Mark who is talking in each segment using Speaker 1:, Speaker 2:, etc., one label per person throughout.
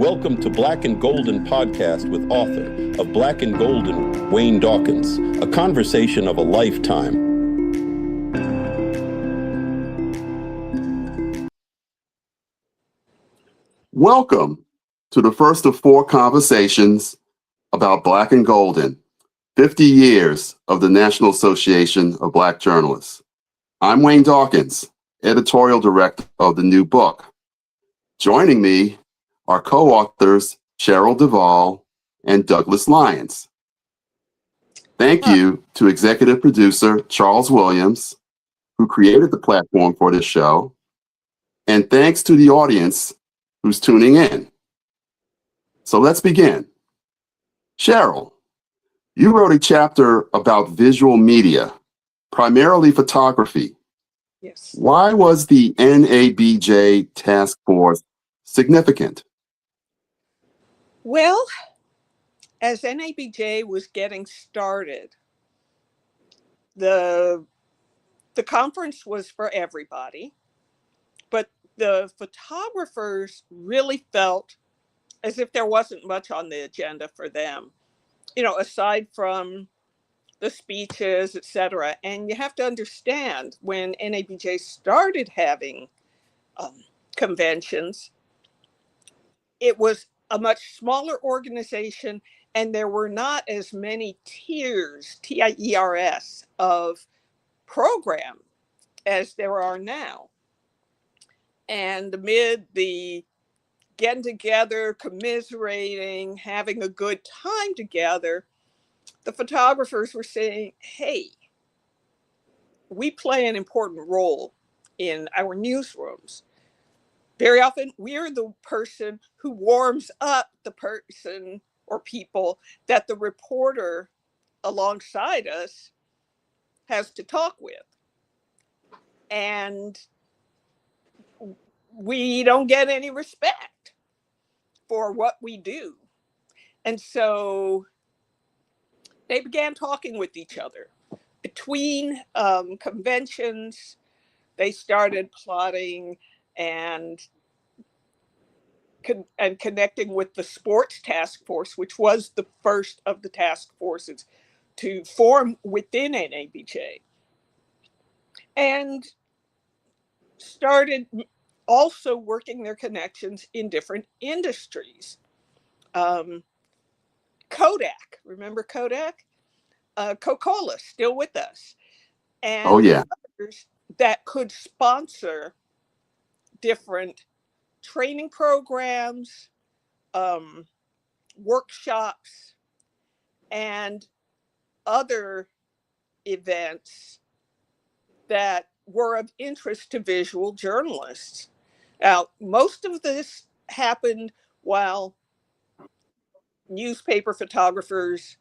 Speaker 1: Welcome to Black and Golden Podcast with author of Black and Golden, Wayne Dawkins, a conversation of a lifetime.
Speaker 2: Welcome to the first of 4 conversations about Black and Golden, 50 years of the National Association of Black Journalists. I'm Wayne Dawkins, editorial director of the new book. Joining me are co-authors CHERYL DEVALL and Douglas LYONS. Thank you to executive producer Charles Williams, who created the platform for this show. And thanks to the audience who's tuning in. So let's begin. CHERYL, you wrote a chapter about visual media, primarily photography.
Speaker 3: Yes.
Speaker 2: Why was the NABJ task force significant?
Speaker 3: Well, as NABJ was getting started, the conference was for everybody, but the photographers really felt as if there wasn't much on the agenda for them, aside from the speeches, etc. And you have to understand, when NABJ started having conventions, it was a much smaller organization, and there were not as many tiers, TIERS, of program as there are now. And amid the getting together, commiserating, having a good time together, the photographers were saying, hey, we play an important role in our newsrooms. Very often, we're the person who warms up the person or people that the reporter alongside us has to talk with. And we don't get any respect for what we do. And so they began talking with each other. Between conventions, they started plotting and connecting with the sports task force, which was the first of the task forces to form within NABJ, and started also working their connections in different industries. Kodak, remember Kodak? Coca-Cola, still with us. And
Speaker 2: Oh, yeah.
Speaker 3: others that could sponsor different training programs, workshops, and other events that were of interest to visual journalists. Now, most of this happened while newspaper photographers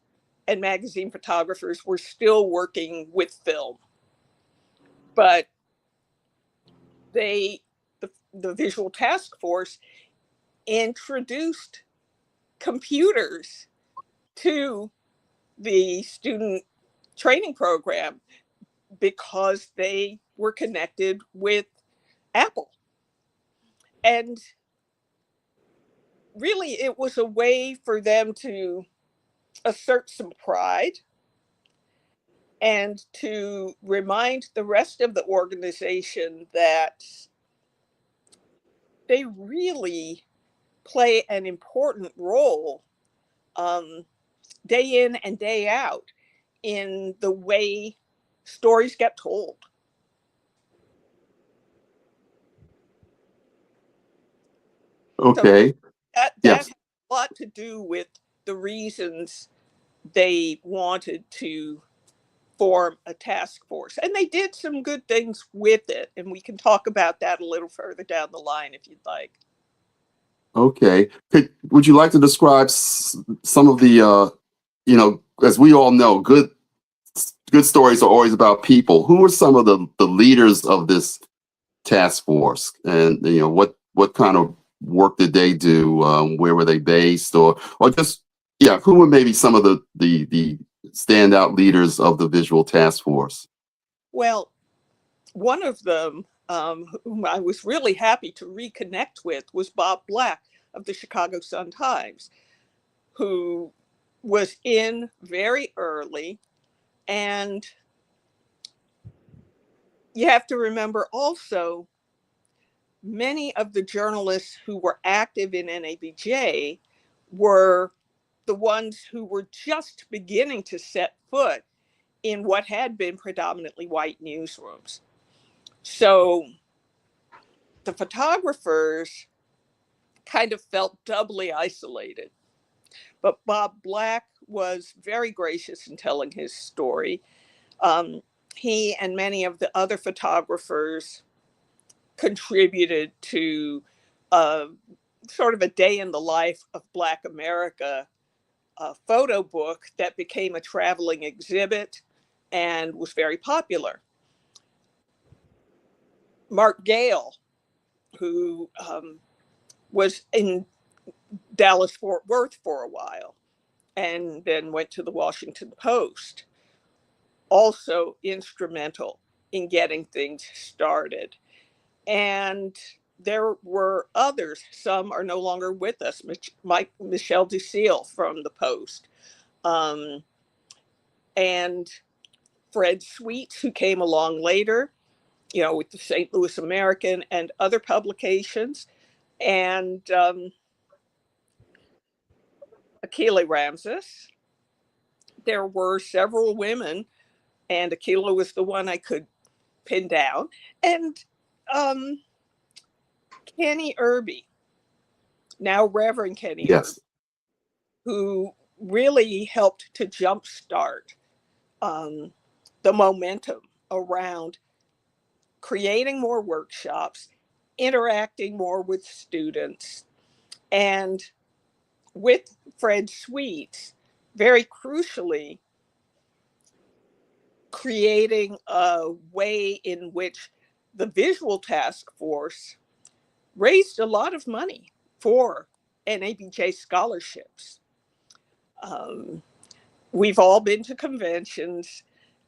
Speaker 3: and magazine photographers were still working with film. But the Visual Task Force introduced computers to the student training program because they were connected with Apple. And really, it was a way for them to assert some pride and to remind the rest of the organization that they really play an important role day in and day out in the way stories get told.
Speaker 2: Okay.
Speaker 3: So that
Speaker 2: Yes.
Speaker 3: has a lot to do with the reasons they wanted to form a task force. And they did some good things with it. And we can talk about that a little further down the line if you'd like.
Speaker 2: Okay. Would you like to describe some of the, as we all know, good stories are always about people. Who are some of the leaders of this task force? And, what kind of work did they do? Where were they based? Or just, who were maybe some of the standout leaders of the Visual Task Force?
Speaker 3: Well, one of them, whom I was really happy to reconnect with, was Bob Black. of the Chicago Sun-Times, who was in very early. And you have to remember also, many of the journalists who were active in NABJ were the ones who were just beginning to set foot in what had been predominantly white newsrooms. So the photographers kind of felt doubly isolated. But Bob Black was very gracious in telling his story. He and many of the other photographers contributed to sort of a day in the life of Black America photo book that became a traveling exhibit and was very popular. Mark Gale, who was in Dallas-Fort Worth for a while and then went to the Washington Post, also instrumental in getting things started. And there were others. Some are no longer with us. Michelle Ducille from the Post, and Fred Sweets, who came along later, with the St. Louis American and other publications, and Akilah Ramses. There were several women, and Akilah was the one I could pin down, and Kenny Irby, now Reverend Kenny Irby, who really helped to jumpstart the momentum around creating more workshops, interacting more with students, and with Fred Sweets, very crucially, creating a way in which the Visual Task Force raised a lot of money for NABJ scholarships. We've all been to conventions,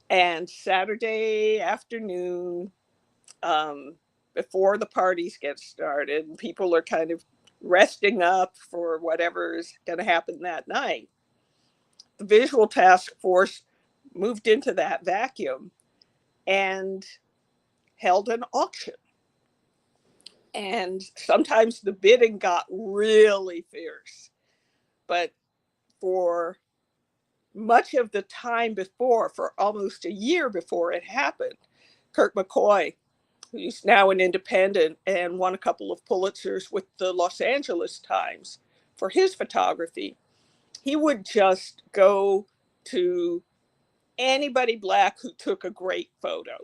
Speaker 3: and Saturday afternoon, before the parties get started, and people are kind of resting up for whatever is going to happen that night, the Visual Task Force moved into that vacuum and held an auction. And sometimes the bidding got really fierce. But for much of the time before, for almost a year before it happened, Kirk McCoy, who's now an independent and won a couple of Pulitzers with the Los Angeles Times for his photography, he would just go to anybody Black who took a great photo.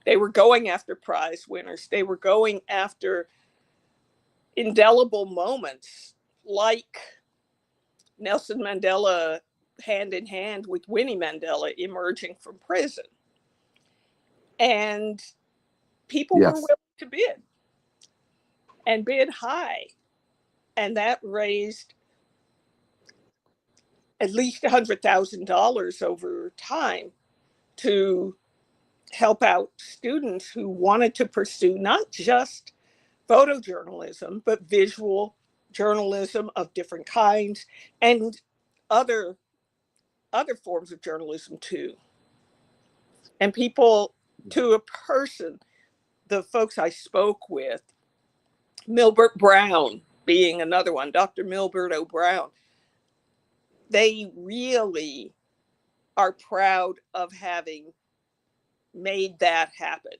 Speaker 3: They were going after prize winners. They were going after indelible moments like Nelson Mandela hand in hand with Winnie Mandela emerging from prison. And people were willing to bid and bid high. And that raised at least $100,000 over time to help out students who wanted to pursue not just photojournalism, but visual journalism of different kinds and other forms of journalism too. And people, to a person, the folks I spoke with, Milbert Brown being another one, Dr. Milbert O. Brown, they really are proud of having made that happen.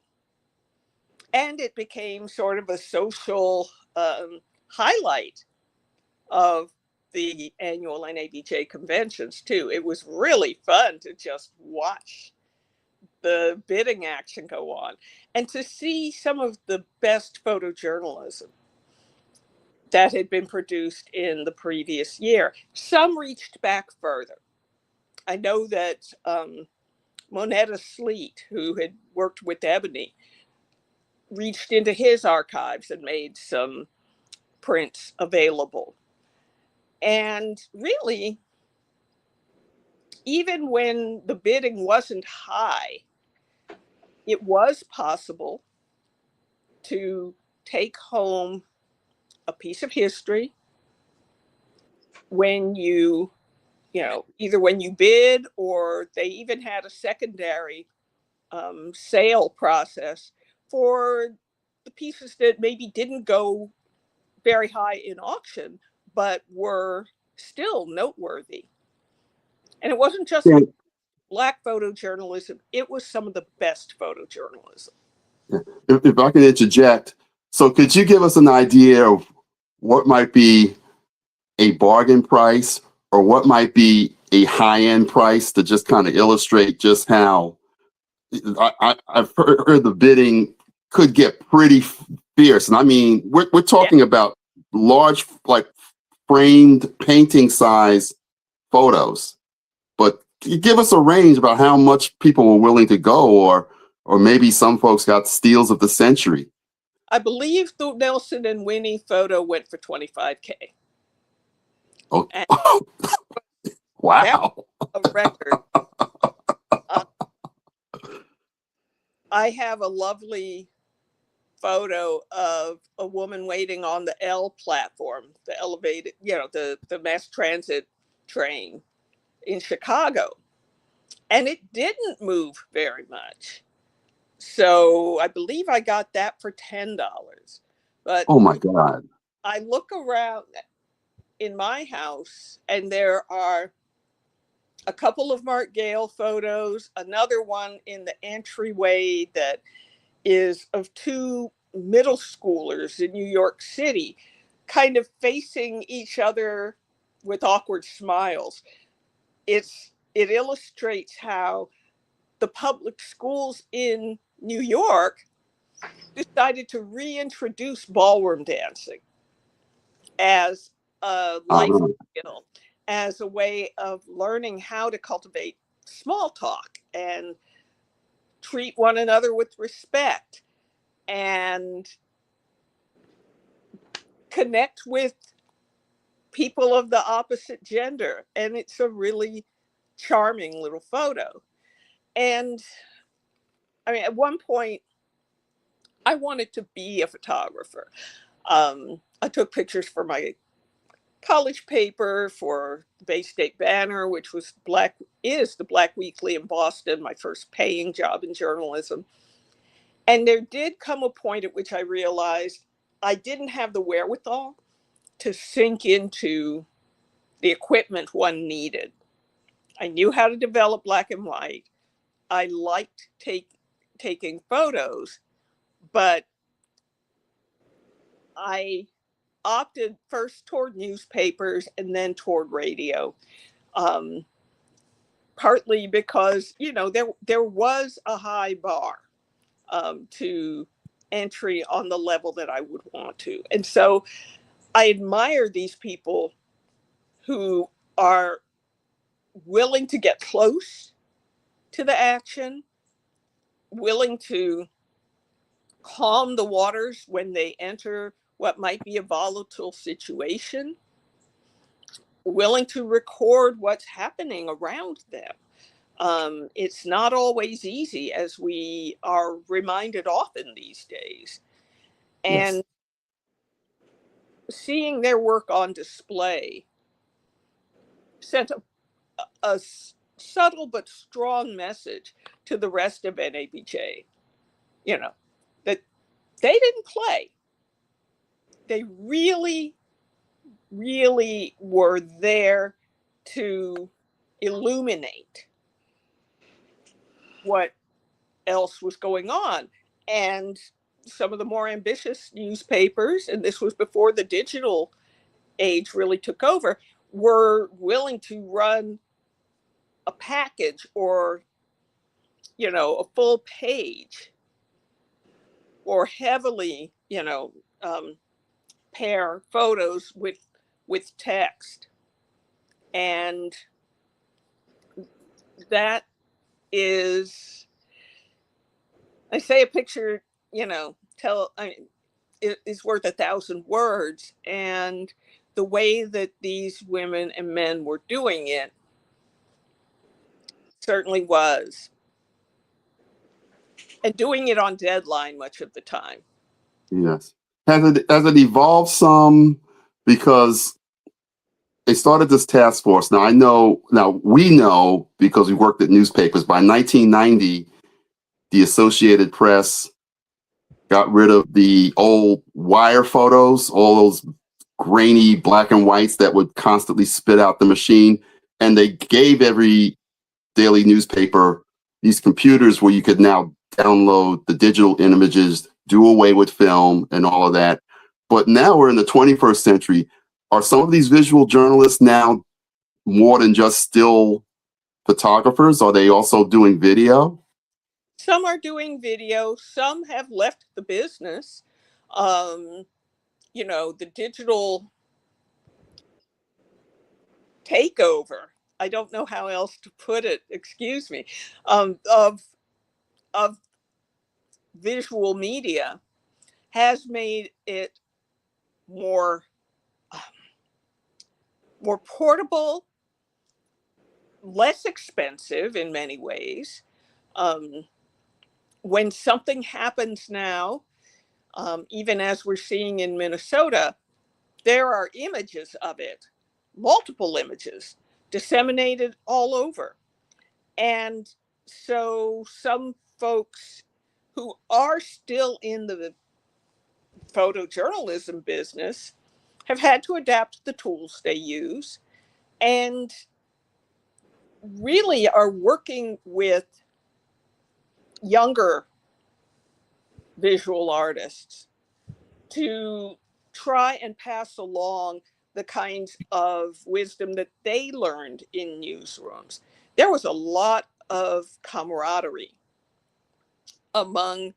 Speaker 3: And it became sort of a social highlight of the annual NABJ conventions too. It was really fun to just watch the bidding action go on and to see some of the best photojournalism that had been produced in the previous year. Some reached back further. I know that Moneta Sleet, who had worked with Ebony, reached into his archives and made some prints available. And really, even when the bidding wasn't high, it was possible to take home a piece of history when you know, either when you bid, or they even had a secondary sale process for the pieces that maybe didn't go very high in auction, but were still noteworthy. And it wasn't just
Speaker 2: Yeah.
Speaker 3: Black photojournalism, it was some of the best photojournalism.
Speaker 2: Yeah. If I can interject, so could you give us an idea of what might be a bargain price or what might be a high-end price to just kind of illustrate just how I've heard the bidding could get pretty fierce. And I mean, we're talking about large, like framed painting size photos. But give us a range about how much people were willing to go, or maybe some folks got steals of the century.
Speaker 3: I believe the Nelson and Winnie photo went for $25K.
Speaker 2: Oh,
Speaker 3: And
Speaker 2: wow.
Speaker 3: a record. I have a lovely photo of a woman waiting on the L platform, the elevated, you know, the mass transit train in Chicago. And it didn't move very much. So I believe I got that for $10. But
Speaker 2: Oh my God.
Speaker 3: I look around in my house and there are a couple of Mark Gale photos, another one in the entryway that is of two middle schoolers in New York City, kind of facing each other with awkward smiles. It illustrates how the public schools in New York decided to reintroduce ballroom dancing as a life skill, as a way of learning how to cultivate small talk and treat one another with respect and connect with people of the opposite gender. And it's a really charming little photo. And I mean, at one point, I wanted to be a photographer. I took pictures for my college paper, for the Bay State Banner, which was the Black Weekly in Boston, my first paying job in journalism. And there did come a point at which I realized I didn't have the wherewithal to sink into the equipment one needed. I knew how to develop black and white. I liked taking photos, but I opted first toward newspapers and then toward radio. Um, Partly because, you know, there was a high bar to entry on the level that I would want to. And so I admire these people who are willing to get close to the action, willing to calm the waters when they enter what might be a volatile situation, willing to record what's happening around them. It's not always easy, as we are reminded often these days. And seeing their work on display sent a subtle but strong message to the rest of NABJ, you know, that they didn't play. They really, really were there to illuminate what else was going on. And some of the more ambitious newspapers, and this was before the digital age really took over, were willing to run a package or, you know, a full page or heavily, you know, pair photos with text. And that is, I say a picture, you know, is worth 1,000 words. And the way that these women and men were doing it certainly was. And doing it on deadline much of the time.
Speaker 2: Yes. Has it evolved some? Because they started this task force. Now we know because we worked at newspapers. By 1990, the Associated Press got rid of the old wire photos, all those grainy black and whites that would constantly spit out the machine. And they gave every daily newspaper these computers where you could now download the digital images, do away with film and all of that. But now we're in the 21st century. Are some of these visual journalists now more than just still photographers? Are they also doing video?
Speaker 3: Some are doing video, some have left the business. The digital takeover, I don't know how else to put it, excuse me, of visual media has made it more portable, less expensive in many ways. When something happens now, even as we're seeing in Minnesota, there are images of it, multiple images, disseminated all over. And so some folks who are still in the photojournalism business have had to adapt the tools they use and really are working with younger visual artists to try and pass along the kinds of wisdom that they learned in newsrooms. There was a lot of camaraderie among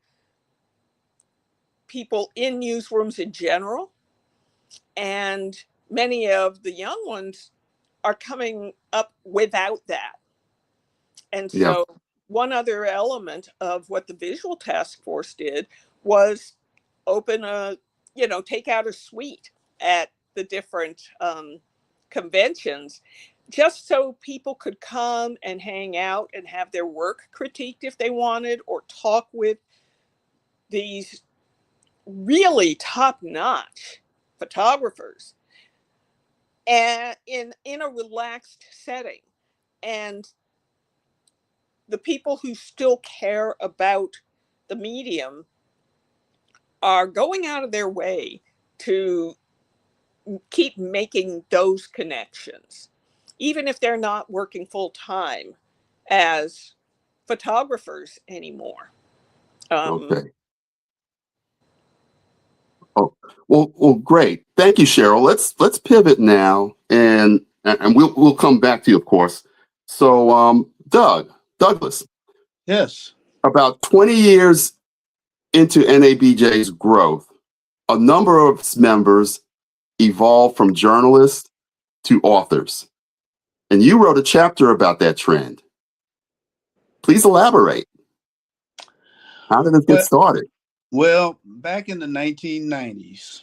Speaker 3: people in newsrooms in general, and many of the young ones are coming up without that. And
Speaker 2: Yeah.
Speaker 3: so one other element of what the visual task force did was open take out a suite at the different conventions, just so people could come and hang out and have their work critiqued if they wanted, or talk with these really top-notch photographers and in a relaxed setting. And the people who still care about the medium are going out of their way to keep making those connections, even if they're not working full time as photographers anymore.
Speaker 2: Okay. Oh, well, great. Thank you, Cheryl. Let's pivot now, and we'll come back to you, of course. So, Douglas,
Speaker 4: Yes.
Speaker 2: about 20 years into NABJ's growth, a number of its members evolved from journalists to authors, and you wrote a chapter about that trend. Please elaborate. How did it get started?
Speaker 4: Well, back in the 1990s,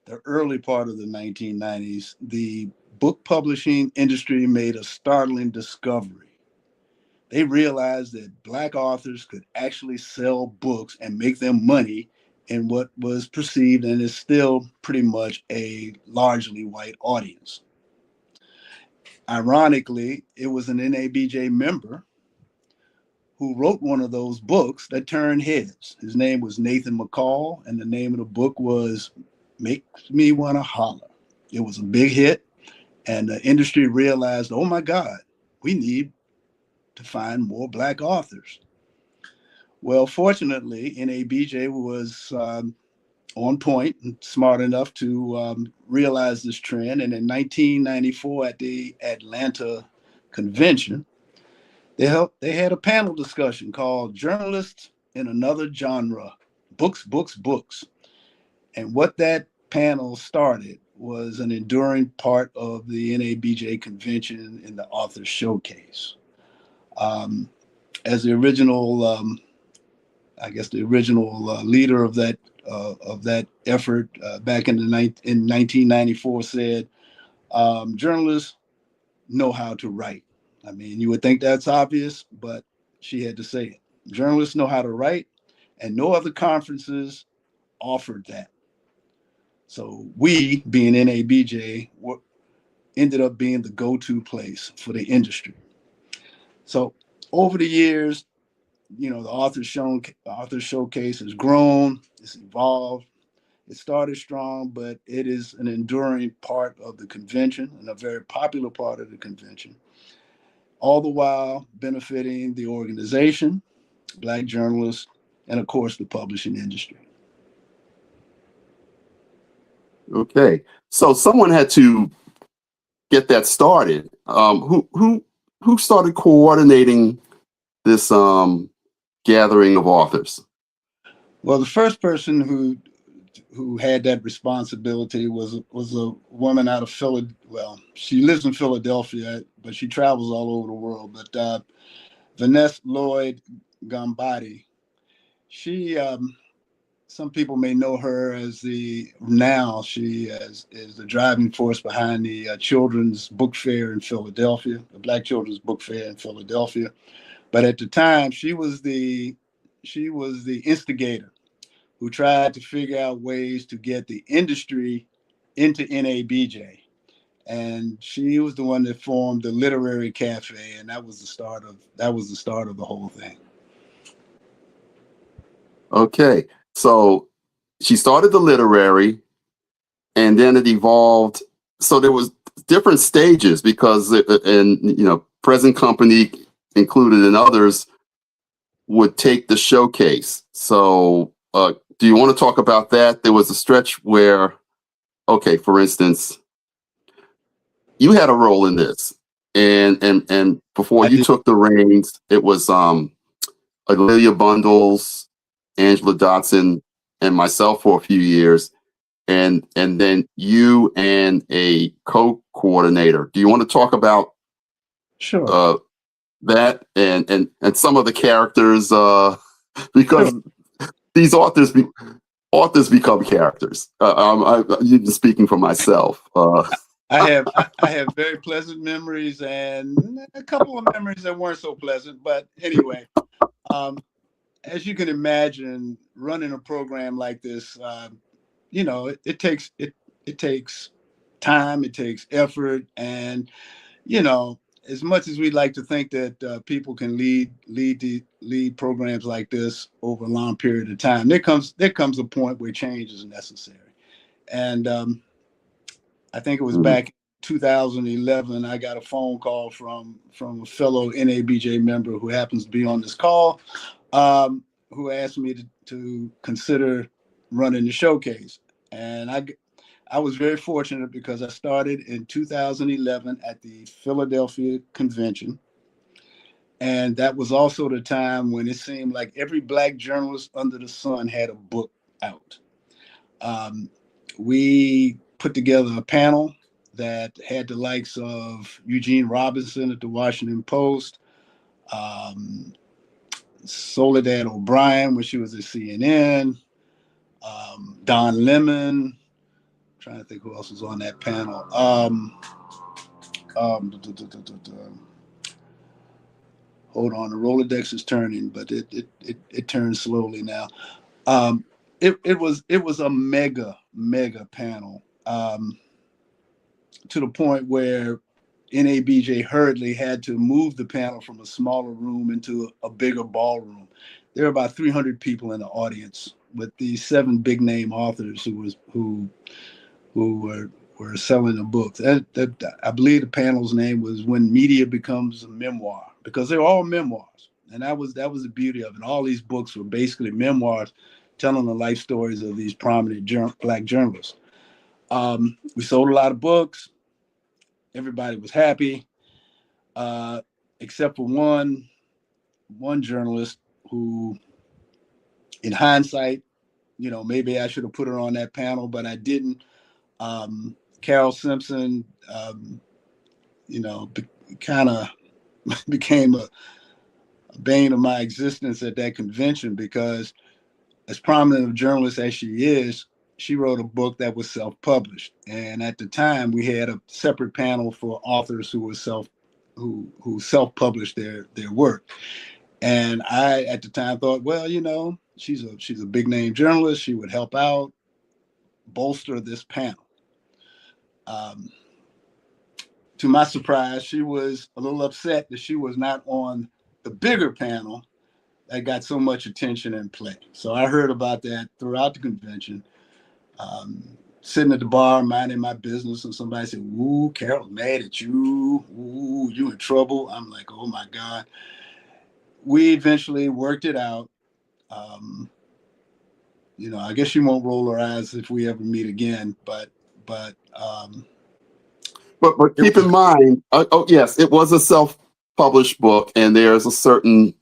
Speaker 4: the early part of the 1990s, the book publishing industry made a startling discovery. They realized that Black authors could actually sell books and make them money in what was perceived and is still pretty much a largely white audience. Ironically, it was an NABJ member who wrote one of those books that turned heads. His name was Nathan McCall, and the name of the book was Makes Me Wanna Holler. It was a big hit, and the industry realized, oh my God, we need to find more Black authors. Well, fortunately, NABJ was on point and smart enough to realize this trend. And in 1994 at the Atlanta convention, they had a panel discussion called Journalists in Another Genre, Books, Books, Books. And what that panel started was an enduring part of the NABJ convention in the author showcase. As the original, the original leader of that effort back in 1994 said, journalists know how to write. I mean, you would think that's obvious, but she had to say it. Journalists know how to write, and no other conferences offered that. So we, being NABJ, ended up being the go-to place for the industry. So over the years, the author showcase has grown, it's evolved. It started strong, but it is an enduring part of the convention and a very popular part of the convention, all the while benefiting the organization, Black journalists, and of course the publishing industry.
Speaker 2: Okay, so someone had to get that started. Who started coordinating this gathering of authors?
Speaker 4: Well, the first person who had that responsibility was a woman out of Philadelphia. Well, she lives in Philadelphia, but she travels all over the world. But Vanessa Lloyd Gambati, she some people may know her as she is the driving force behind the children's book fair in Philadelphia, the Black Children's Book Fair in Philadelphia. But at the time, she was the instigator who tried to figure out ways to get the industry into NABJ. And she was the one that formed the Literary Cafe, and that was the start of the whole thing.
Speaker 2: Okay, so she started the literary, and then it evolved. So there was different stages because, present company included and others would take the showcase. So do you want to talk about that? There was a stretch where, okay, for instance, you had a role in this, and before you took the reins, it was Amelia Bundles, Angela Dotson, and myself for a few years, and then you and a co-coordinator. Do you want to talk about that and some of the characters, because these authors become characters. I'm speaking for myself.
Speaker 4: I have very pleasant memories and a couple of memories that weren't so pleasant. But anyway, as you can imagine, running a program like this, it takes time, it takes effort, and as much as we'd like to think that people can lead programs like this over a long period of time, there comes a point where change is necessary. And I think it was back in 2011, I got a phone call from a fellow NABJ member who happens to be on this call, who asked me to consider running the showcase. And I was very fortunate because I started in 2011 at the Philadelphia convention. And that was also the time when it seemed like every Black journalist under the sun had a book out. We put together a panel that had the likes of Eugene Robinson at the Washington Post, Soledad O'Brien when she was at CNN, Don Lemon. Trying to think who else was on that panel. Hold on, the Rolodex is turning, but it turns slowly now. It was a mega panel, to the point where NABJ hurriedly had to move the panel from a smaller room into a bigger ballroom. There were about 300 people in the audience with these 7 big name authors who were selling the books. I believe the panel's name was "When Media Becomes a Memoir," because they're all memoirs, and that was the beauty of it. All these books were basically memoirs, telling the life stories of these prominent Black journalists. We sold a lot of books. Everybody was happy, except for one journalist who, in hindsight, maybe I should have put her on that panel, but I didn't. Carol Simpson, kind of became a bane of my existence at that convention because, as prominent a journalist as she is, she wrote a book that was self-published. And at the time, we had a separate panel for authors who were self-published their work. And I, at the time, thought, well, she's a big name journalist. She would help out. bolster this panel. To my surprise, she was a little upset that she was not on the bigger panel that got so much attention and play. So I heard about that throughout the convention. Sitting at the bar, minding my business, and somebody said, "Ooh, Carol's mad at you. Ooh, you in trouble." I'm like, "Oh my God." We eventually worked it out. I guess she won't roll her eyes if we ever meet again, but
Speaker 2: keep in mind, yes, it was a self-published book, and there's a certain,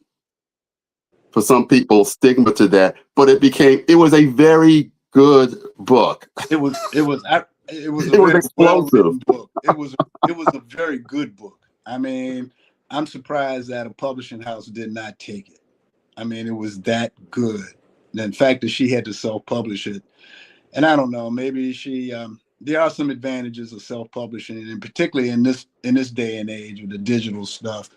Speaker 2: for some people, stigma to that. But it was a very good book.
Speaker 4: It was a
Speaker 2: It was
Speaker 4: very
Speaker 2: explosive.
Speaker 4: well-written book. It was a very good book. I mean, I'm surprised that a publishing house did not take it. I mean, it was that good. And the fact that she had to self-publish it, and I don't know, maybe there are some advantages of self-publishing, and particularly in this day and age with the digital stuff,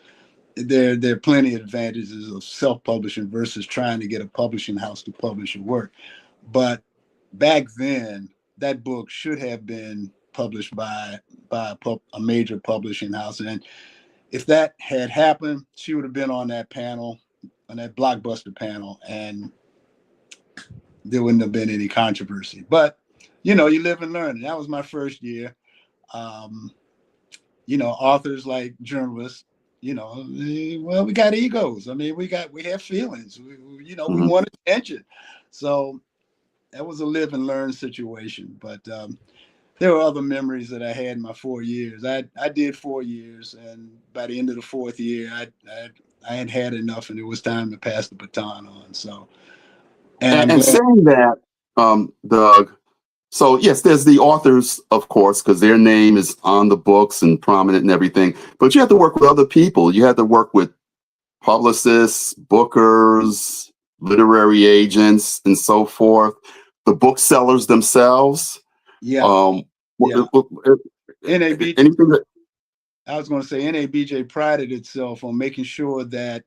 Speaker 4: there are plenty of advantages of self-publishing versus trying to get a publishing house to publish your work. But back then, that book should have been published by a major publishing house, and if that had happened, she would have been on that panel, on that blockbuster panel, and there wouldn't have been any controversy. But you live and learn. And that was my first year. Authors like journalists, well, we got egos. I mean, we have feelings. We want attention. So that was a live and learn situation. But there were other memories that I had in my 4 years. I did 4 years, and by the end of the fourth year, I had enough, and it was time to pass the baton on. So,
Speaker 2: and saying that, Doug. So yes, there's the authors, of course, because their name is on the books and prominent and everything. But you have to work with other people. You have to work with publicists, bookers, literary agents, and so forth. The booksellers themselves.
Speaker 4: Yeah.
Speaker 2: NABJ. Anything that
Speaker 4: I was going to say, NABJ prided itself on making sure that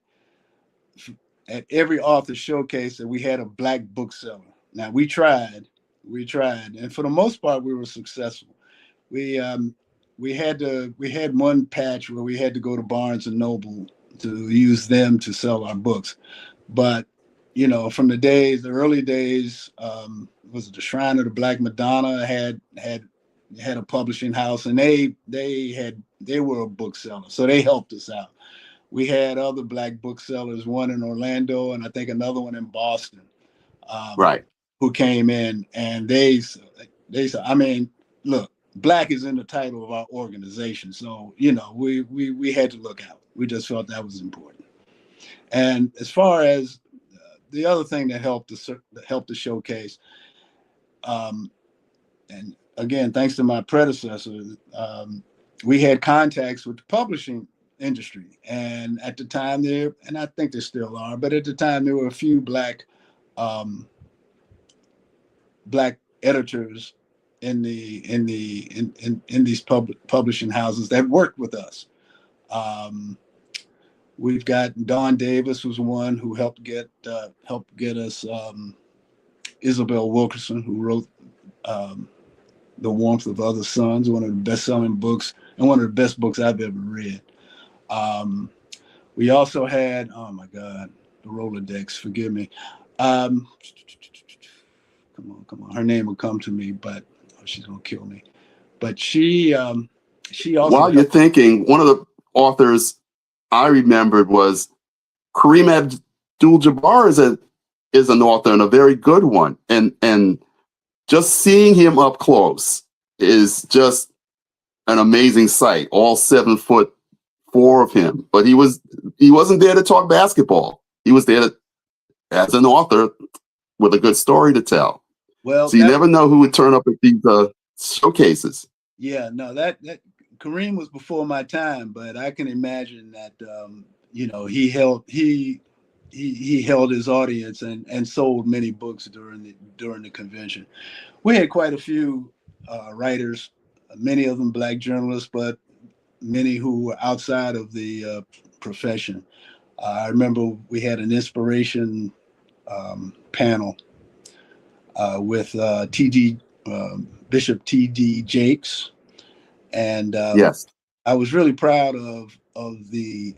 Speaker 4: at every author showcase that we had a Black bookseller. Now we tried, and for the most part, we were successful. We had one patch where we had to go to Barnes and Noble to use them to sell our books, but from the early days, was it the Shrine of the Black Madonna had a publishing house, and they were a bookseller, so they helped us out. We had other Black booksellers, one in Orlando and I think another one in Boston,
Speaker 2: right,
Speaker 4: who came in, and they said, I mean, look, Black is in the title of our organization, so we had to look out. We just felt that was important. And as far as the other thing that helped the showcase, and again, thanks to my predecessor, we had contacts with the publishing industry, and at the time and I think there still are, but at the time there were a few Black editors in these publishing houses that worked with us. We've got Dawn Davis was one who helped get us Isabel Wilkerson, who wrote The Warmth of Other Suns, one of the best-selling books and one of the best books I've ever read. We also had, oh my God, the Rolodex, forgive me. Come on. Her name will come to me, but she's going to kill me. But she also...
Speaker 2: While you're thinking, one of the authors I remembered was Kareem Abdul-Jabbar is an author, and a very good one. And just seeing him up close is just an amazing sight. All 7'4" of him, but he wasn't there to talk basketball. He was there as an author with a good story to tell.
Speaker 4: Well,
Speaker 2: so you never know who would turn up at these showcases.
Speaker 4: Yeah, no, that Kareem was before my time, but I can imagine that he held his audience and sold many books during the convention. We had quite a few writers, many of them Black journalists, but many who were outside of the profession. I remember we had an inspiration panel with Bishop T.D. Jakes, and
Speaker 2: Yes.
Speaker 4: I was really proud of the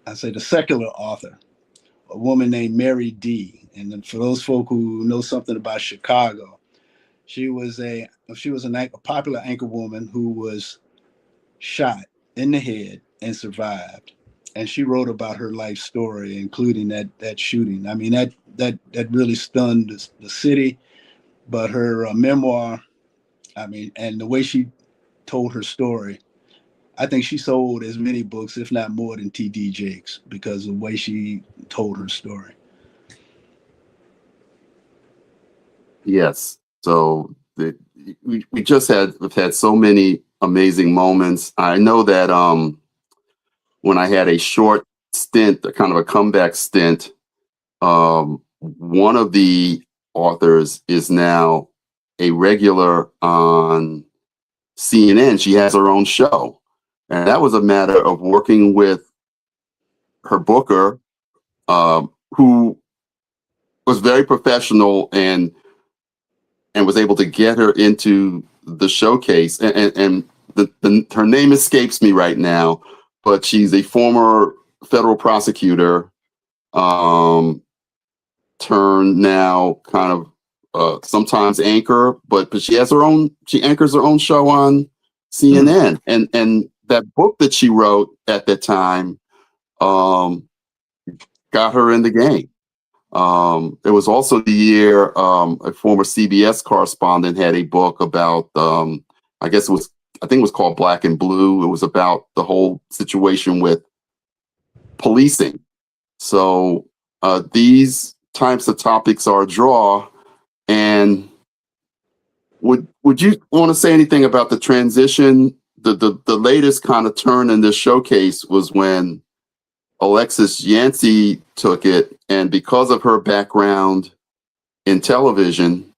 Speaker 4: I say the secular author, a woman named Mary D. And then for those folk who know something about Chicago, she was a popular anchor woman who was shot in the head and survived. And she wrote about her life story, including that shooting. I mean, that really stunned the city. But her memoir, I mean, and the way she told her story, I think she sold as many books, if not more, than T.D. Jakes because of the way she told her story.
Speaker 2: Yes. So we just have had so many amazing moments. I know that when I had a short stint, a kind of a comeback stint, one of the authors is now a regular on CNN. She has her own show. And that was a matter of working with her booker, who was very professional and was able to get her into the showcase. And her name escapes me right now, but she's a former federal prosecutor, turned now kind of sometimes anchor, but she anchors her own show on CNN. And that book that she wrote at that time got her in the game. It was also the year a former CBS correspondent had a book about, I think it was called Black and Blue. It was about the whole situation with policing. So these types of topics are a draw. And would you want to say anything about the transition? The latest kind of turn in this showcase was when Alexis Yancey took it, and because of her background in television,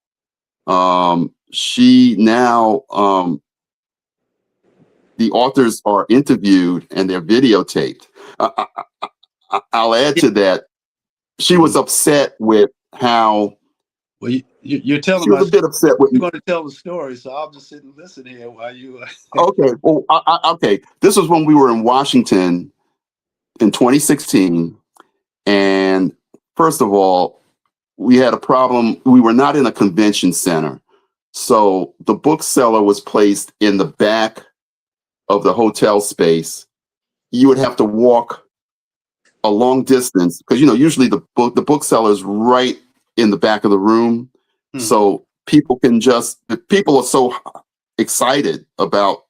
Speaker 2: she now the authors are interviewed and they're videotaped. I'll add to that. She was upset with how.
Speaker 4: Well, you're telling
Speaker 2: she was a bit upset with.
Speaker 4: You're going to tell the story, so I'll just sit and listen here while you.
Speaker 2: Okay. Well, okay. This was when we were in Washington in 2016, and first of all, we had a problem. We were not in a convention center, so the bookseller was placed in the back of the hotel space. You would have to walk a long distance because usually the bookseller is right in the back of the room. So people are so excited about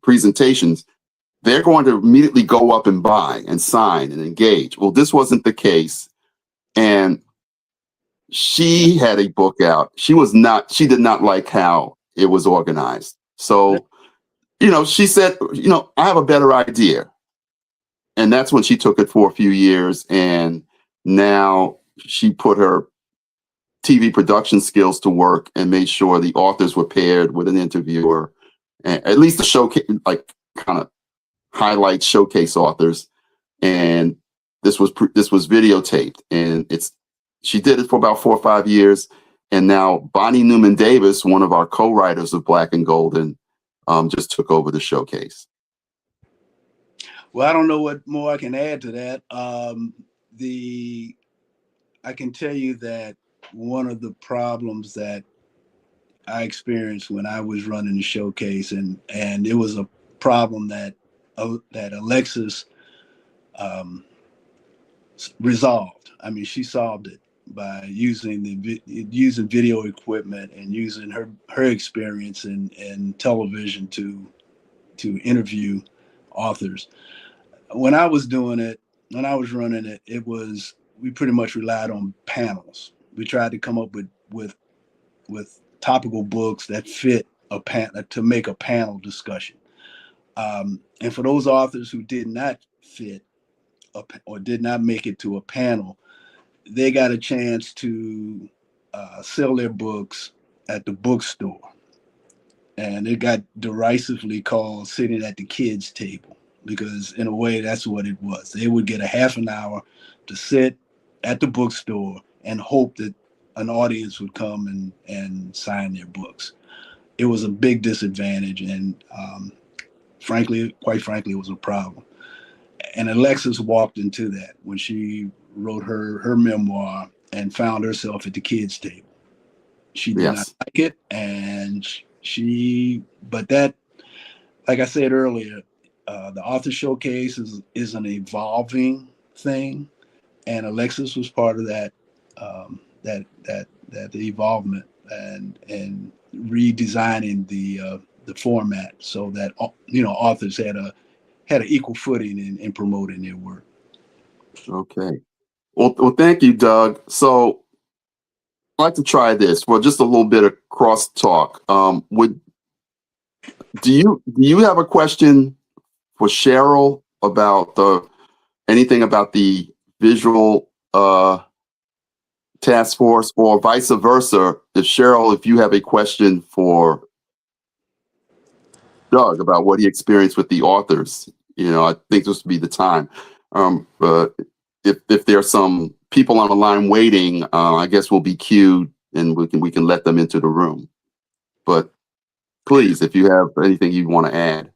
Speaker 2: presentations, they're going to immediately go up and buy and sign and engage. Well, this wasn't the case. And she had a book out. She did not like how it was organized. So, she said, I have a better idea. And that's when she took it for a few years. And now she put her TV production skills to work and made sure the authors were paired with an interviewer, and at least the showcase, like kind of highlight showcase authors. And this was videotaped, and she did it for about 4 or 5 years. And now Bonnie Newman Davis, one of our co-writers of Black and Golden, just took over the showcase.
Speaker 4: Well, I don't know what more I can add to that. I can tell you that one of the problems that I experienced when I was running the showcase, and it was a problem that Alexis resolved. I mean, she solved it by using video equipment and using her experience in television to interview authors. When I was doing it, when I was running it, we pretty much relied on panels. We tried to come up with topical books that fit to make a panel discussion. And for those authors who did not fit or did not make it to a panel, they got a chance to sell their books at the bookstore. And it got derisively called sitting at the kids' table, because in a way, that's what it was. They would get a half an hour to sit at the bookstore and hope that an audience would come and sign their books. It was a big disadvantage, and quite frankly, it was a problem. And Alexis walked into that when she wrote her memoir and found herself at the kids' table. She did not
Speaker 2: Yes.
Speaker 4: like it, and but that, like I said earlier, the author showcase is an evolving thing, and Alexis was part of that, that evolvement and redesigning the format so that authors had an equal footing in promoting their work.
Speaker 2: Okay. Well, thank you, Doug. So I'd like to try this. Well, just a little bit of crosstalk. Do you have a question for CHERYL about anything about the visual task force, or vice versa? If CHERYL, if you have a question for Doug about what he experienced with the authors, I think this would be the time. But if there's some people on the line waiting, I guess we'll be queued and we can let them into the room. But please, if you have anything you want to add.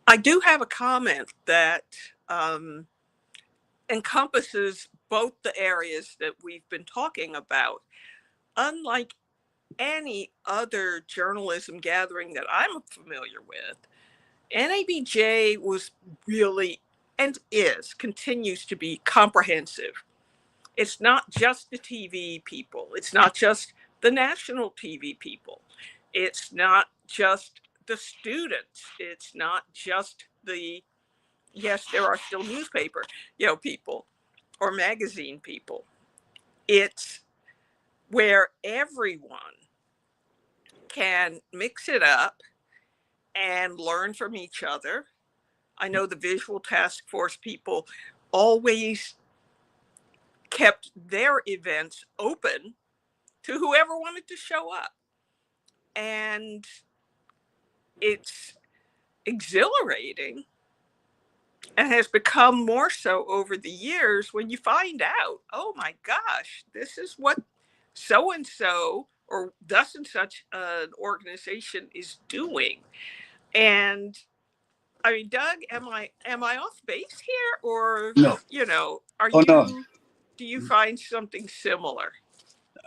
Speaker 3: I do have a comment that encompasses both the areas that we've been talking about. Unlike any other journalism gathering that I'm familiar with, NABJ was really, and continues to be comprehensive. It's not just the TV people. It's not just the national TV people. It's not just the students. It's not just yes, there are still newspaper, people or magazine people. It's where everyone can mix it up and learn from each other. I know the visual task force people always kept their events open to whoever wanted to show up. And it's exhilarating and has become more so over the years when you find out, oh my gosh, this is what so and so or thus and such an organization is doing. And I mean, Doug, am I off base here, or
Speaker 4: No.
Speaker 3: are
Speaker 4: Oh, no.
Speaker 3: you? Do you find something similar?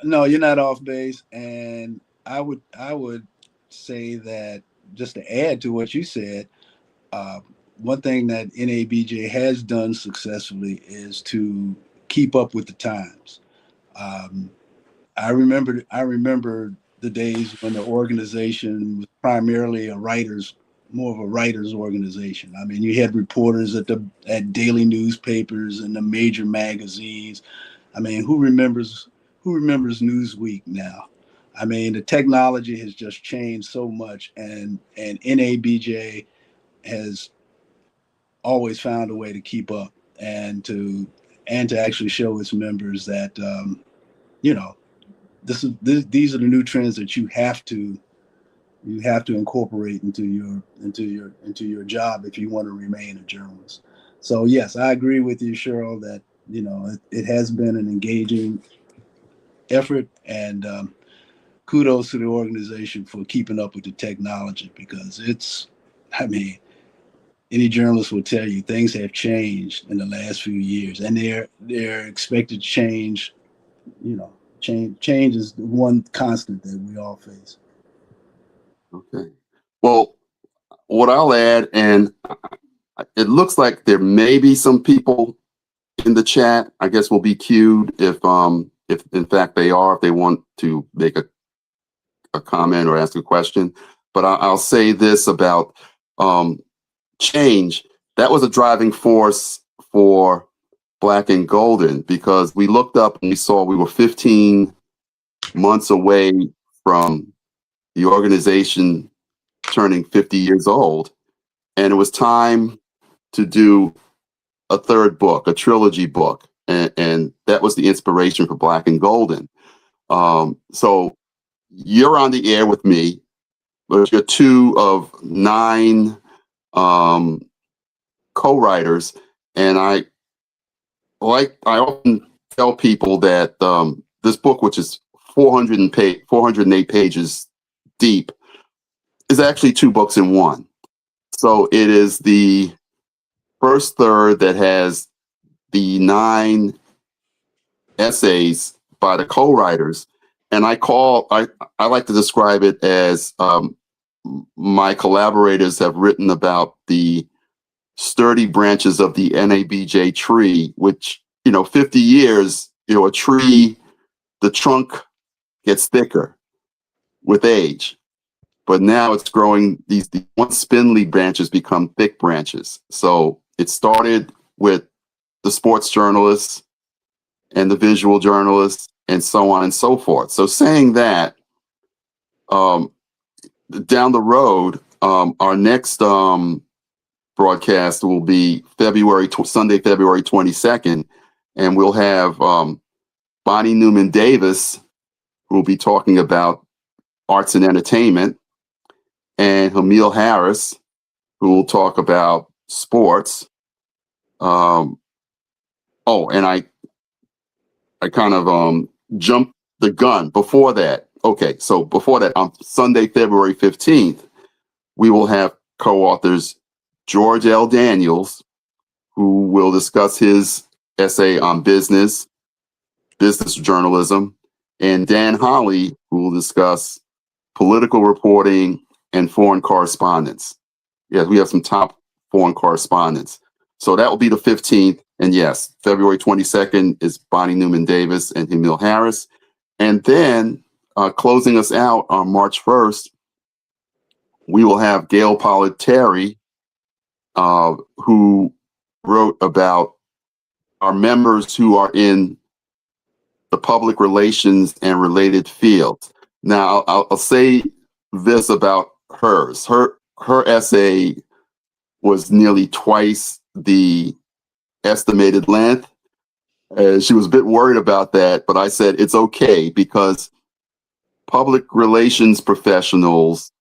Speaker 4: No, you're not off base. And I would say that, just to add to what you said, one thing that NABJ has done successfully is to keep up with the times. I remember the days when the organization was primarily more of a writers organization. I mean, you had reporters at daily newspapers and the major magazines. I mean, who remembers Newsweek now? I mean, the technology has just changed so much, and NABJ has always found a way to keep up and to actually show its members that these are the new trends that you have to incorporate into your job if you want to remain a journalist. So yes, I agree with you, CHERYL, that it has been an engaging effort, and kudos to the organization for keeping up with the technology, because any journalist will tell you things have changed in the last few years, and they're expected to change. Change is the one constant that we all face.
Speaker 2: Okay. Well, what I'll add, and it looks like there may be some people in the chat. I guess we'll be queued if in fact they are, if they want to make a comment or ask a question. But I'll say this about change. That was a driving force for Black and Golden, because we looked up and we saw we were 15 months away from the organization turning 50 years old. And it was time to do a third book, a trilogy book. And that was the inspiration for Black and Golden. So you're on the air with me, but you're 2 of 9 co-writers. And I often tell people that this book, which is 408 pages deep, is actually 2 books in one. So it is the first third that has the 9 essays by the co-writers, and I like to describe it as my collaborators have written about the sturdy branches of the NABJ tree, which, 50 years, a tree, the trunk gets thicker with age, but now it's growing, these once spindly branches become thick branches. So it started with the sports journalists and the visual journalists and so on and so forth. So saying that, down the road, our next broadcast will be Sunday, February 22nd, and we'll have Bonnie Newman Davis, who will be talking about arts and entertainment, and Hamil Harris, who will talk about sports. And I kind of jumped the gun before that. Okay, so before that, on Sunday, February 15th, we will have co-authors George L. Daniels, who will discuss his essay on business journalism, and Dan Holly, who will discuss political reporting and foreign correspondence. Yes, we have some top foreign correspondents. So that will be the 15th. And yes, February 22nd is Bonnie Newman Davis and Hamil Harris. And then closing us out on March 1st, we will have Gail Pollard Terry, who wrote about our members who are in the public relations and related fields. Now, I'll say this about hers. Her essay was nearly twice the estimated length. She was a bit worried about that, but I said it's okay because public relations professionals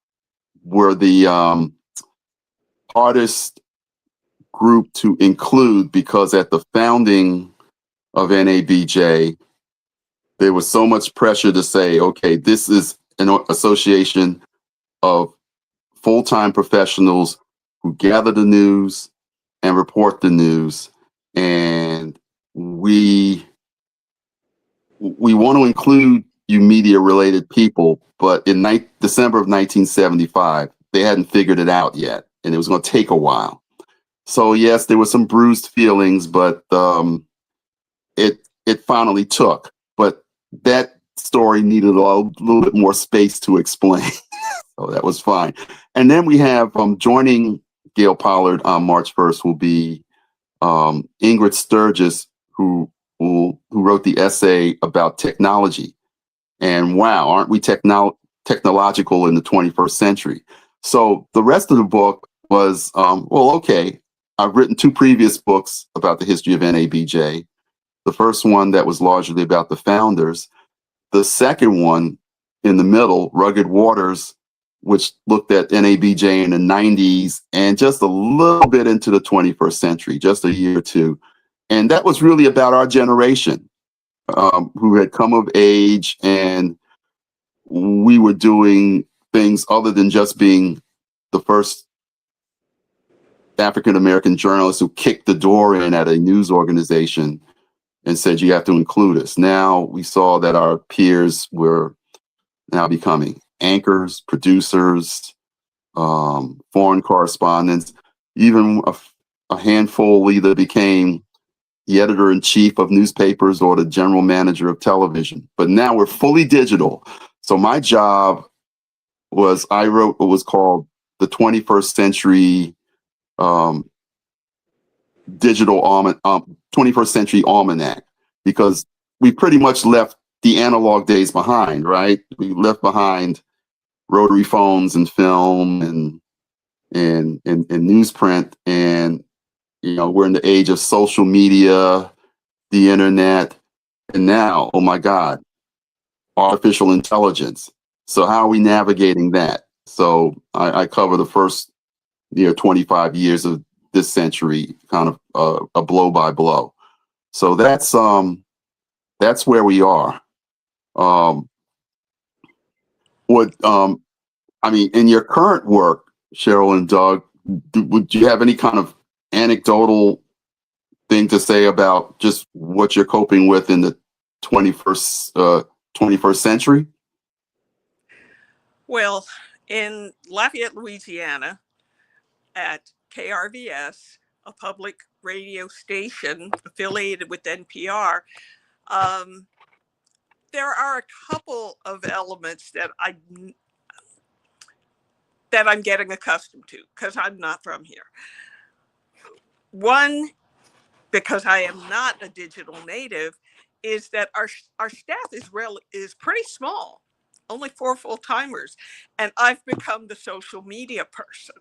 Speaker 2: were the hardest group to include, because at the founding of NABJ, there was so much pressure to say, okay, this is an association of full-time professionals who gather the news and report the news. And we want to include you media-related people, but in December of 1975, they hadn't figured it out yet, and it was going to take a while. So yes, there were some bruised feelings, but it finally took. But that story needed a little bit more space to explain. So that was fine. And then we have joining Gail Pollard on March 1st will be Ingrid Sturgis, who wrote the essay about technology. And wow, aren't we technological in the 21st century? So the rest of the book was, okay, I've written 2 previous books about the history of NABJ. The first one that was largely about the founders. The second one in the middle, Rugged Waters, which looked at NABJ in the 90s and just a little bit into the 21st century, just a year or 2. And that was really about our generation, who had come of age, and we were doing things other than just being the first African-American journalists who kicked the door in at a news organization and said, you have to include us. Now we saw that our peers were now becoming anchors, producers, foreign correspondents, even a handful either became the editor-in-chief of newspapers or the general manager of television. But now we're fully digital. So my job was, I wrote what was called the 21st Century Digital 21st Century Almanac, because we pretty much left the analog days behind, right? We left behind rotary phones and film and newsprint, and we're in the age of social media, the internet, and now, oh my God, artificial intelligence. So how are we navigating that? So I cover the first 25 years of this century, kind of a blow by blow. So that's where we are. what I mean, in your current work, Cheryl and Doug, would you have any kind of anecdotal thing to say about just what you're coping with in the 21st century?
Speaker 3: Well, in Lafayette, Louisiana, at KRVS, a public radio station affiliated with NPR, there are a couple of elements that I'm getting accustomed to because I'm not from here. One, because I am not a digital native, is that our staff is pretty small, only 4 full-timers, and I've become the social media person.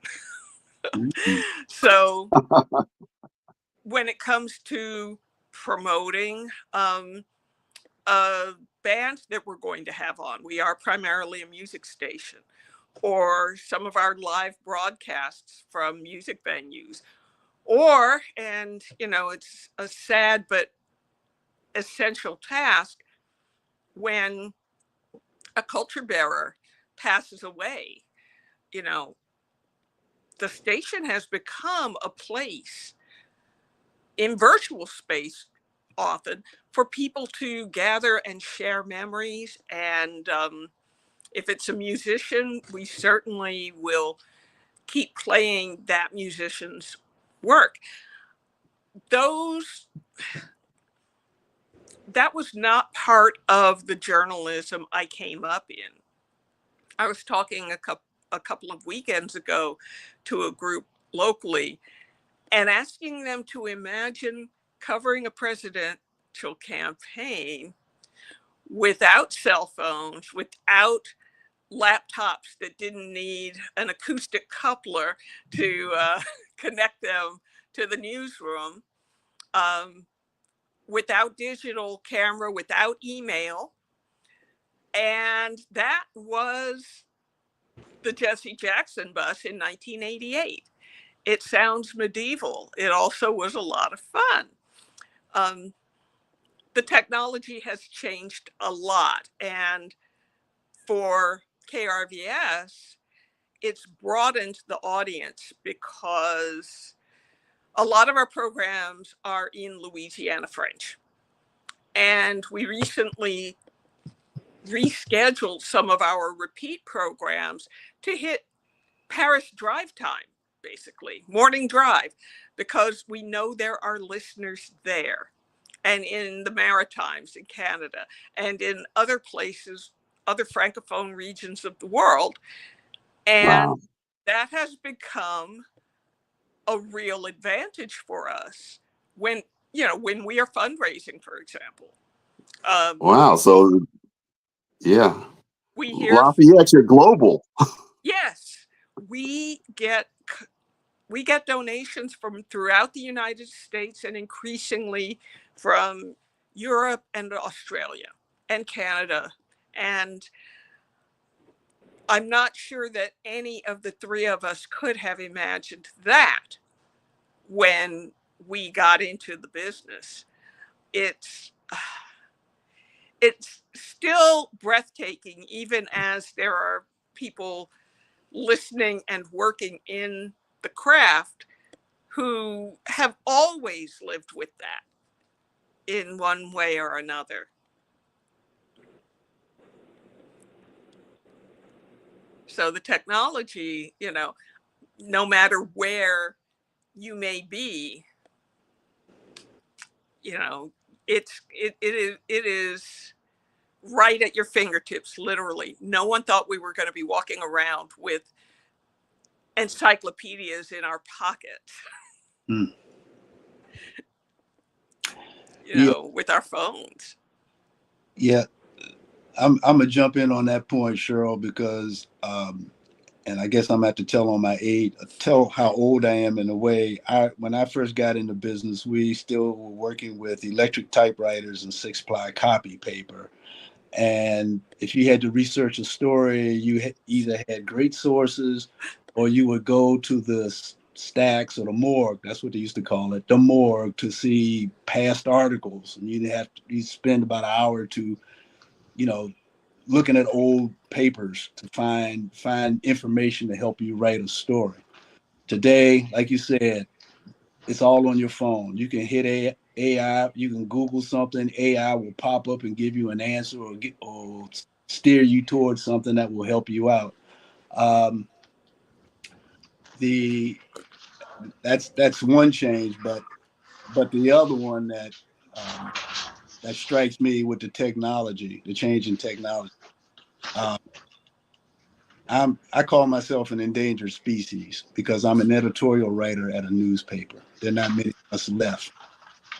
Speaker 3: So when it comes to promoting a band that we're going to have on, we are primarily a music station, or some of our live broadcasts from music venues, or, and it's a sad but essential task, when a culture bearer passes away, the station has become a place in virtual space often for people to gather and share memories. And if it's a musician, we certainly will keep playing that musician's work. That was not part of the journalism I came up in. I was talking a couple of weekends ago to a group locally and asking them to imagine covering a presidential campaign without cell phones, without laptops that didn't need an acoustic coupler to connect them to the newsroom, without digital camera, without email. And that was the Jesse Jackson bus in 1988. It sounds medieval. It also was a lot of fun. The technology has changed a lot. And for KRVS, it's broadened the audience because a lot of our programs are in Louisiana French. And we recently rescheduled some of our repeat programs to hit Paris drive time, basically, morning drive, because we know there are listeners there, and in the Maritimes in Canada, and in other places, other Francophone regions of the world. And
Speaker 2: Wow.
Speaker 3: that has become a real advantage for us when we are fundraising, for example.
Speaker 2: Wow. So, yeah.
Speaker 3: We hear,
Speaker 2: Lafayette, you're global.
Speaker 3: yes, we get donations from throughout the United States, and increasingly from Europe and Australia and Canada. And I'm not sure that any of the 3 of us could have imagined that when we got into the business. It's still breathtaking, even as there are people listening and working in the craft who have always lived with that in one way or another. So the technology, no matter where you may be, it is right at your fingertips, literally. No one thought we were going to be walking around with encyclopedias in our pockets, with our phones.
Speaker 4: Yeah. I'm gonna jump in on that point, Cheryl, because and I guess I'm at to tell how old I am in a way. When I first got into business, we still were working with electric typewriters and 6-ply copy paper. And if you had to research a story, you either had great sources, or you would go to the stacks or the morgue. That's what they used to call it, the morgue, to see past articles. And you'd spend about an hour to, looking at old papers to find information to help you write a story. Today, like you said, it's all on your phone. You can hit AI, you can Google something, AI will pop up and give you an answer or steer you towards something that will help you out. That's one change, but the other one that that strikes me with the technology, the change in technology. I call myself an endangered species because I'm an editorial writer at a newspaper. There are not many of us left.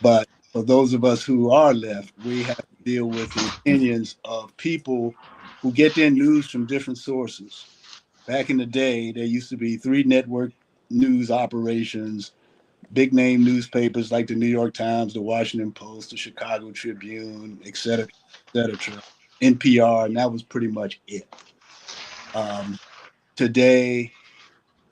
Speaker 4: But for those of us who are left, we have to deal with the opinions of people who get their news from different sources. Back in the day, there used to be 3 network news operations, big name newspapers like the New York Times, the Washington Post, the Chicago Tribune, et cetera, NPR, and that was pretty much it. Today,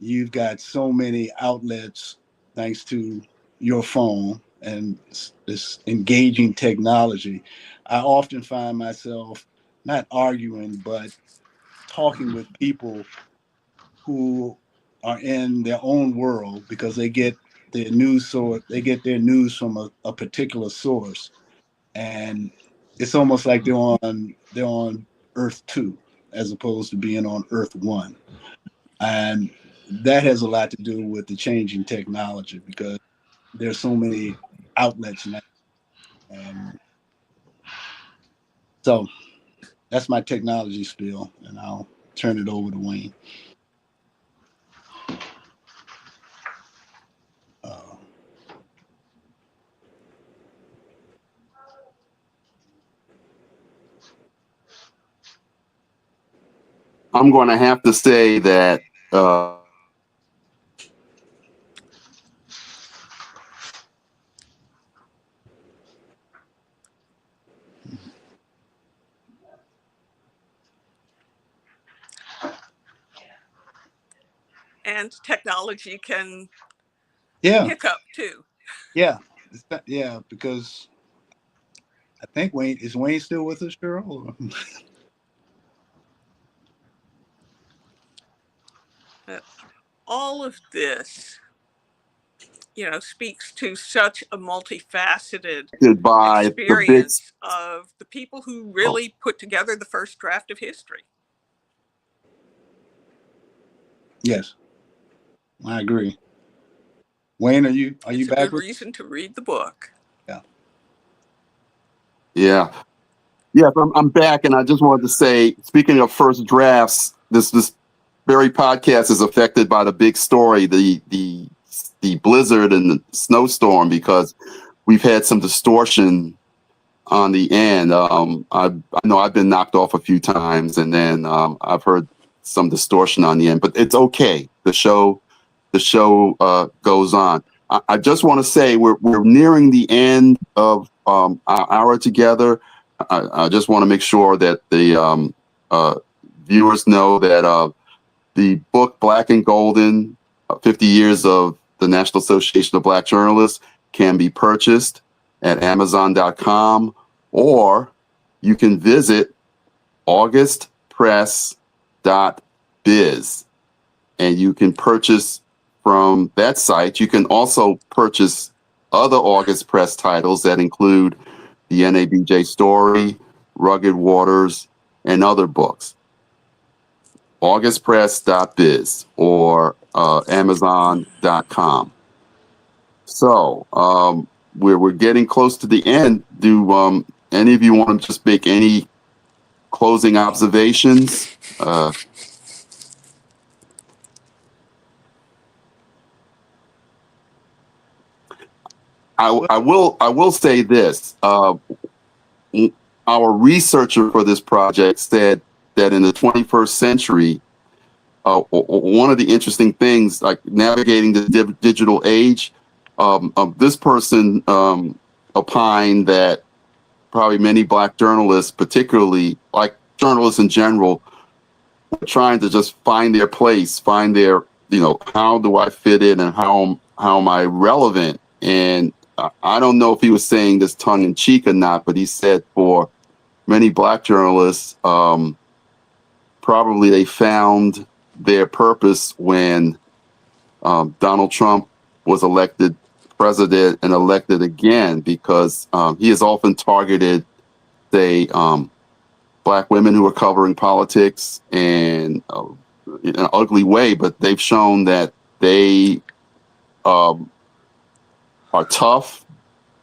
Speaker 4: you've got so many outlets thanks to your phone and this engaging technology. I often find myself not arguing, but talking with people who are in their own world because they get their news from a particular source, and it's almost like they're on Earth 2 as opposed to being on Earth 1. And that has a lot to do with the changing technology because there's so many outlets now. And so that's my technology spiel, and I'll turn it over to Wayne.
Speaker 2: I'm going to have to say that
Speaker 3: And technology can
Speaker 4: Yeah,
Speaker 3: hiccup too.
Speaker 4: yeah, because I think Wayne still with us, Cheryl?
Speaker 3: All of this, speaks to such a multifaceted
Speaker 2: by the big.
Speaker 3: experience of the people who really put together the first draft of history.
Speaker 4: Yes, I agree. Wayne, are you
Speaker 3: It's
Speaker 4: back
Speaker 3: a good
Speaker 4: with?
Speaker 3: reason to read the book.
Speaker 2: Yeah. Yes, I'm back, and I just wanted to say, speaking of first drafts, this very podcast is affected by the big story, the blizzard and the snowstorm, because we've had some distortion on the end. I know I've been knocked off a few times, and then I've heard some distortion on the end, but it's okay. The show goes on. I just want to say we're nearing the end of our hour together. I just want to make sure that the viewers know that the book Black and Golden, 50 Years of the National Association of Black Journalists, can be purchased at Amazon.com, or you can visit augustpress.biz, and you can purchase from that site. You can also purchase other August Press titles that include the NABJ Story, Rugged Waters, and other books. augustpress.biz or Amazon.com. So we're getting close to the end. Do any of you want to just make any closing observations? I will say this. Our researcher for this project said that in the 21st century, one of the interesting things, like navigating the digital age, this person opined that probably many Black journalists, particularly like journalists in general, were trying to just find their place, find their, how do I fit in and how am I relevant? And I don't know if he was saying this tongue in cheek or not, but he said for many Black journalists, probably they found their purpose when Donald Trump was elected president and elected again, because he has often targeted, say, Black women who are covering politics in an ugly way, but they've shown that they are tough.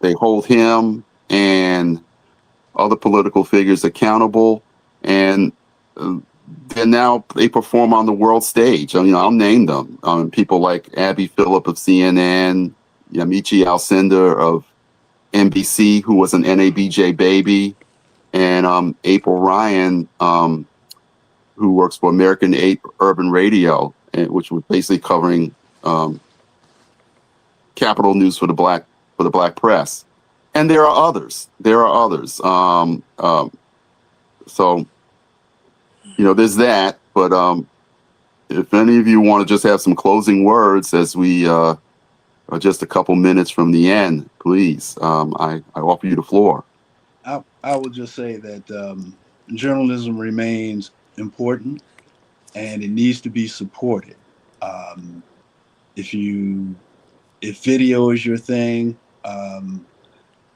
Speaker 2: They hold him and other political figures accountable, and then now they perform on the world stage. I'll name them. People like Abby Phillip of CNN, Yamiche Alcindor of NBC, who was an NABJ baby, and April Ryan, who works for American Urban Radio, which was basically covering Capitol News for the Black press. And there are others. So, there's that. But if any of you want to just have some closing words as we are just a couple minutes from the end, please, I offer you the floor.
Speaker 4: I would just say that journalism remains important and it needs to be supported. If video is your thing,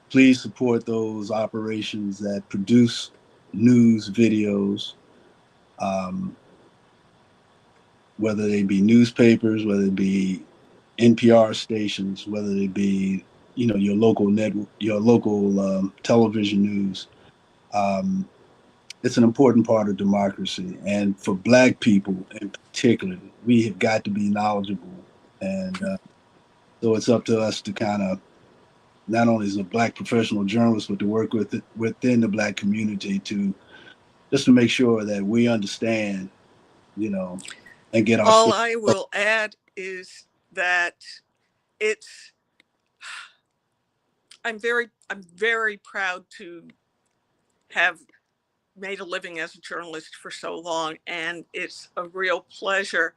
Speaker 4: please support those operations that produce news videos, whether they be newspapers, whether it be NPR stations, whether it be your local network, your local television news. It's an important part of democracy, and for Black people in particular, we have got to be knowledgeable, and so it's up to us to kind of, not only as a Black professional journalist, but to work within the Black community to make sure that we understand, and get our
Speaker 3: All
Speaker 4: story.
Speaker 3: I will add is that I'm very proud to have made a living as a journalist for so long, and it's a real pleasure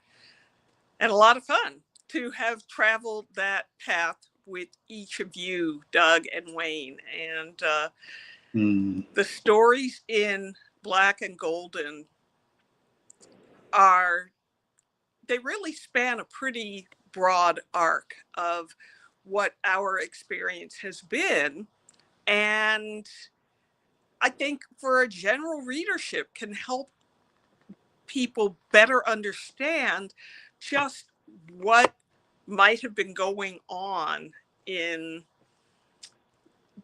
Speaker 3: and a lot of fun to have traveled that path with each of you, Doug and Wayne. And the stories in Black and Golden they really span a pretty broad arc of what our experience has been. And I think for a general readership can help people better understand just what might have been going on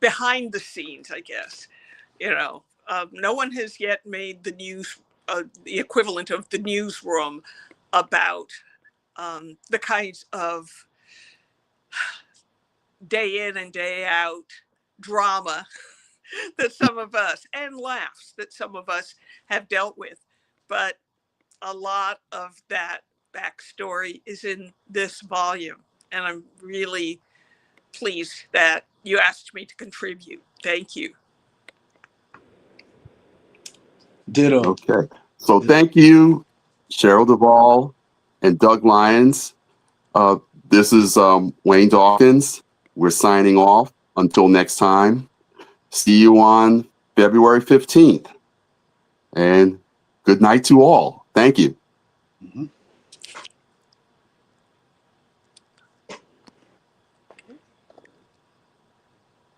Speaker 3: behind the scenes, I guess. No one has yet made the news, the equivalent of the newsroom, about the kinds of day in and day out drama that some of us, and laughs that some of us have dealt with. But a lot of that backstory is in this volume, and I'm really pleased that you asked me to contribute. Thank you.
Speaker 4: Ditto.
Speaker 2: Okay. So thank you, CHERYL DEVALL and Doug Lyons. This is Wayne Dawkins. We're signing off. Until next time. See you on February 15th. And good night to all. Thank you.
Speaker 4: Mm-hmm.